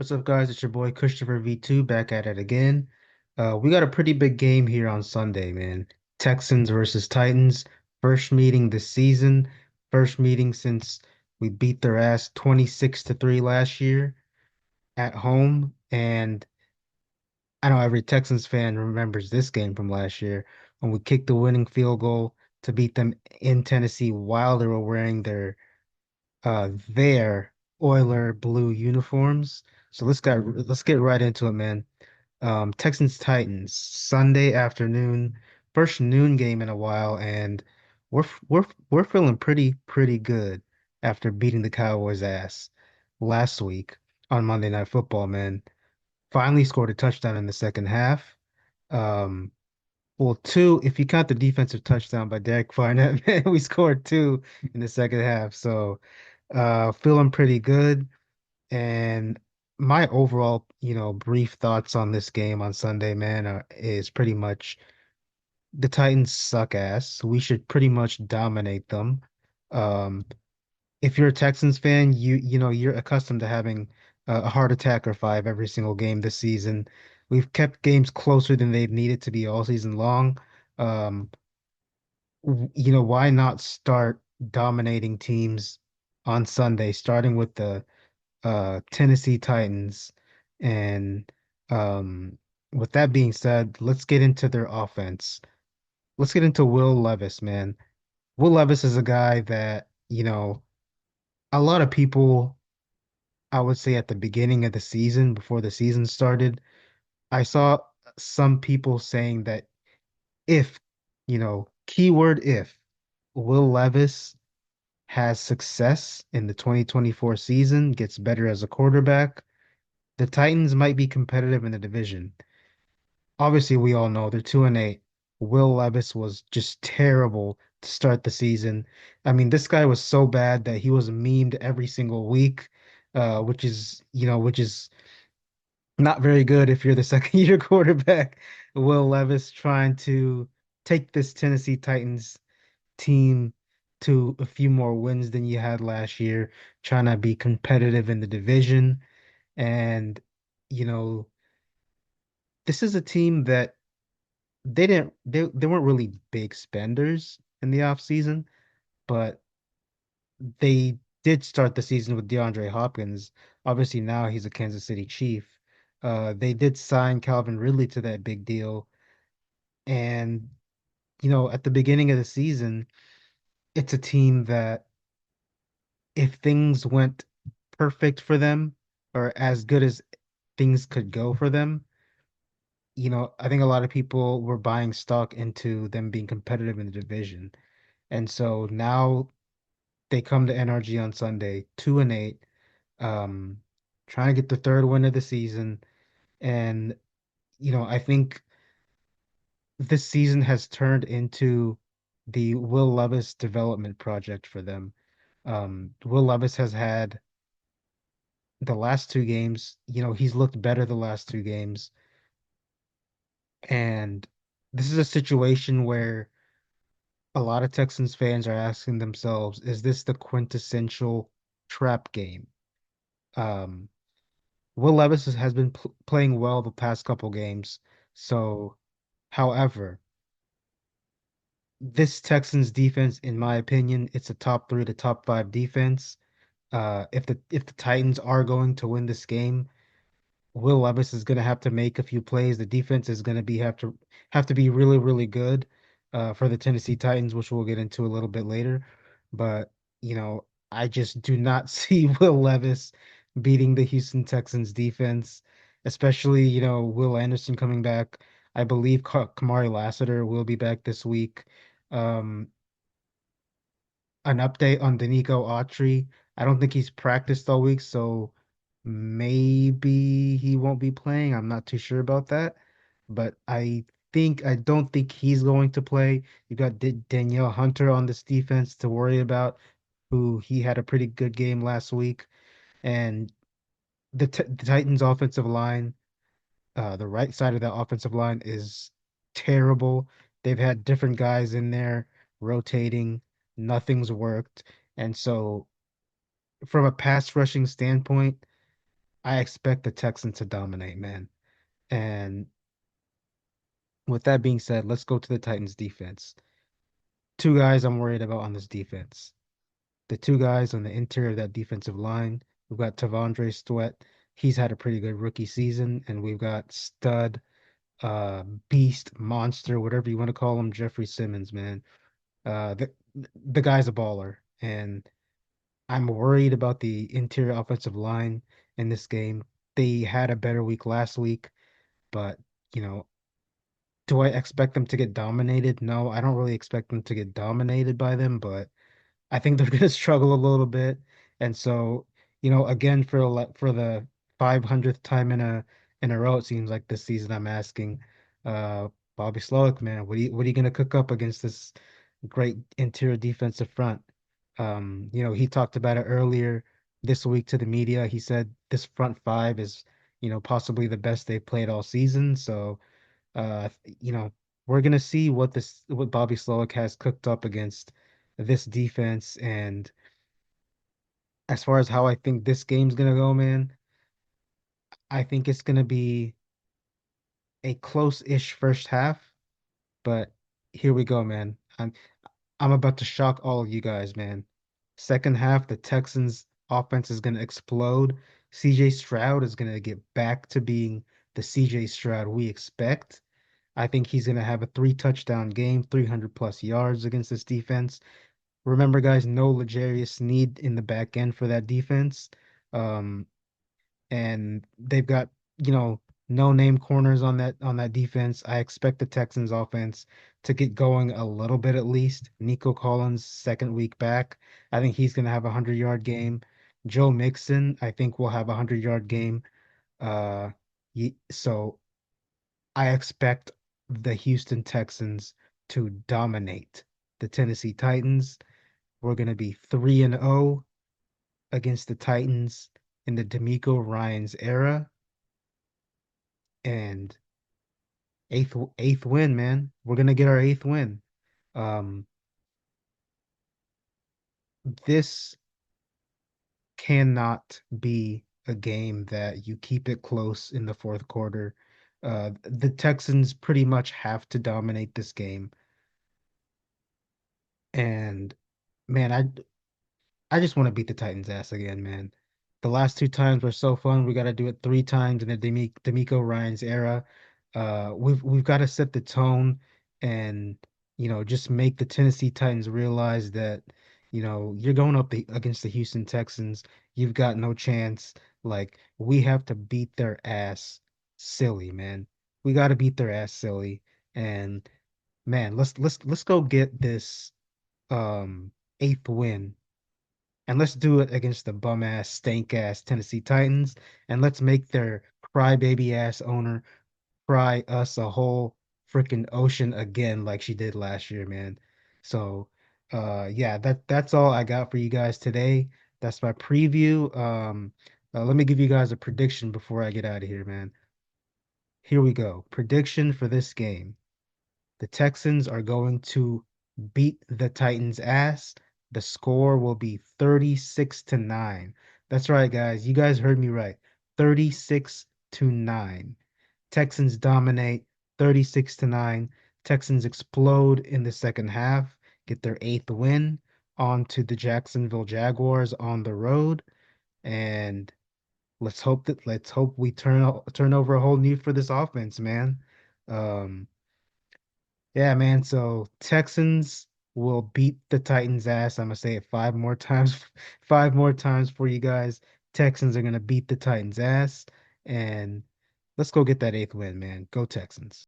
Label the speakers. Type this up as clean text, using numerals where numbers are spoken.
Speaker 1: What's up, guys? It's your boy Christopher V2 back at it again. We got a pretty big game here on Sunday, man. Texans versus Titans. First meeting this season. First meeting since we beat their ass 26-3 last year at home. And I know every Texans fan remembers this game from last year when we kicked the winning field goal to beat them in Tennessee while they were wearing their Oiler blue uniforms. So let's get right into it, man. Texans Titans Sunday afternoon, first noon game in a while, and we're feeling pretty good after beating the Cowboys' ass last week on Monday Night Football, man. Finally scored a touchdown in the second half. Um, well, two, if you count the defensive touchdown by Derek Barnett, man, we scored two in the second half. So feeling pretty good. And my overall, brief thoughts on this game on Sunday, man, is pretty much the Titans suck ass. We should pretty much dominate them. Um, if you're a Texans fan, you're accustomed to having a heart attack or five every single game this season. We've kept games closer than they've needed to be all season long. Um, why not start dominating teams on Sunday, starting with the Tennessee Titans. And with that being said, let's get into their offense. Let's get into Will Levis, man. Will Levis is a guy that, a lot of people, I would say at the beginning of the season, before the season started, I saw some people saying that if, keyword if, Will Levis has success in the 2024 season, gets better as a quarterback, the Titans might be competitive in the division. Obviously, we all know they're 2-8. Will Levis was just terrible to start the season. I mean, this guy was so bad that he was memed every single week, which is not very good if you're the second year quarterback. Will Levis trying to take this Tennessee Titans team to a few more wins than you had last year, trying to be competitive in the division. And, you know, this is a team that they weren't really big spenders in the offseason, but they did start the season with DeAndre Hopkins. Obviously now he's a Kansas City Chief. They did sign Calvin Ridley to that big deal. And, at the beginning of the season, it's a team that if things went perfect for them or as good as things could go for them, I think a lot of people were buying stock into them being competitive in the division. And so now they come to NRG on Sunday, 2-8, um, trying to get the third win of the season. And, I think this season has turned into the Will Levis development project for them. Will Levis has had the last two games, he's looked better the last two games. And this is a situation where a lot of Texans fans are asking themselves, is this the quintessential trap game? Um, Will Levis has been pl playing well the past couple games. So, however, this Texans defense, in my opinion, it's a top three to top five defense. If the Titans are going to win this game, Will Levis is going to have to make a few plays. The defense is going to have to be really good for the Tennessee Titans, which we'll get into a little bit later. But I just do not see Will Levis beating the Houston Texans defense, especially Will Anderson coming back. I believe Kamari Lassiter will be back this week. Um, an update on Danico Autry. I don't think he's practiced all week, so maybe he won't be playing. I'm not too sure about that, but I don't think he's going to play. You got Danielle Hunter on this defense to worry about, who he had a pretty good game last week, and the Titans offensive line, the right side of that offensive line is terrible. They've had different guys in there rotating. Nothing's worked. And so from a pass rushing standpoint, I expect the Texans to dominate, man. And with that being said, let's go to the Titans defense. Two guys I'm worried about on this defense. The two guys on the interior of that defensive line. We've got Tavondre Sweat. He's had a pretty good rookie season, and we've got stud, beast, monster, whatever you want to call him, Jeffrey Simmons, man. The guy's a baller, and I'm worried about the interior offensive line in this game. They had a better week last week, but you know, do I expect them to get dominated? No, I don't really expect them to get dominated by them, but I think they're going to struggle a little bit. And so, again, for the 500th time in a row, it seems like this season, I'm asking, uh, Bobby Slowick, man, what are you going to cook up against this great interior defensive front? He talked about it earlier this week to the media. He said this front five is, possibly the best they've played all season. So, uh, you know, we're gonna see what Bobby Slowick has cooked up against this defense. And as far as how I think this game's gonna go, man, I think it's gonna be a close-ish first half. But here we go, man. I'm about to shock all of you guys, man. Second half, the Texans offense is gonna explode. CJ Stroud is gonna get back to being the CJ Stroud we expect. I think he's going to have a three touchdown game, 300 plus yards against this defense. Remember, guys, no L'Jarius Sneed in the back end for that defense. Um, and they've got, you know, no name corners on that defense. I expect the Texans offense to get going a little bit at least. Nico Collins, second week back. I think he's going to have a 100-yard game. Joe Mixon, I think will have a 100-yard game. Uh, so I expect the Houston Texans to dominate the Tennessee Titans. We're going to be 3-0 against the Titans in the D'Amico Ryans era, and eighth win, man. We're going to get our eighth win. Um, this cannot be a game that you keep it close in the fourth quarter. The Texans pretty much have to dominate this game. And man, I just want to beat the Titans' ass again, man. The last two times were so fun. We got to do it three times in the D'Amico Ryans era. We've got to set the tone and just make the Tennessee Titans realize that you're going up against the Houston Texans. You've got no chance. Like we have to beat their ass silly, man. We got to beat their ass silly. And man, let's go get this eighth win, and let's do it against the bum ass, stank ass Tennessee Titans. And let's make their crybaby ass owner cry us a whole freaking ocean again, like she did last year, man. So, yeah, that's all I got for you guys today. That's my preview. Let me give you guys a prediction before I get out of here, man. Here we go. Prediction for this game. The Texans are going to beat the Titans' ass. The score will be 36-9. That's right, guys. You guys heard me right. 36-9. Texans dominate 36-9. Texans explode in the second half, get their eighth win onto the Jacksonville Jaguars on the road. And let's hope we turn over a whole new for this offense, man. Um, yeah, man. So Texans will beat the Titans' ass. I'm gonna say it five more times, five more times for you guys. Texans are gonna beat the Titans' ass, and let's go get that eighth win, man. Go Texans.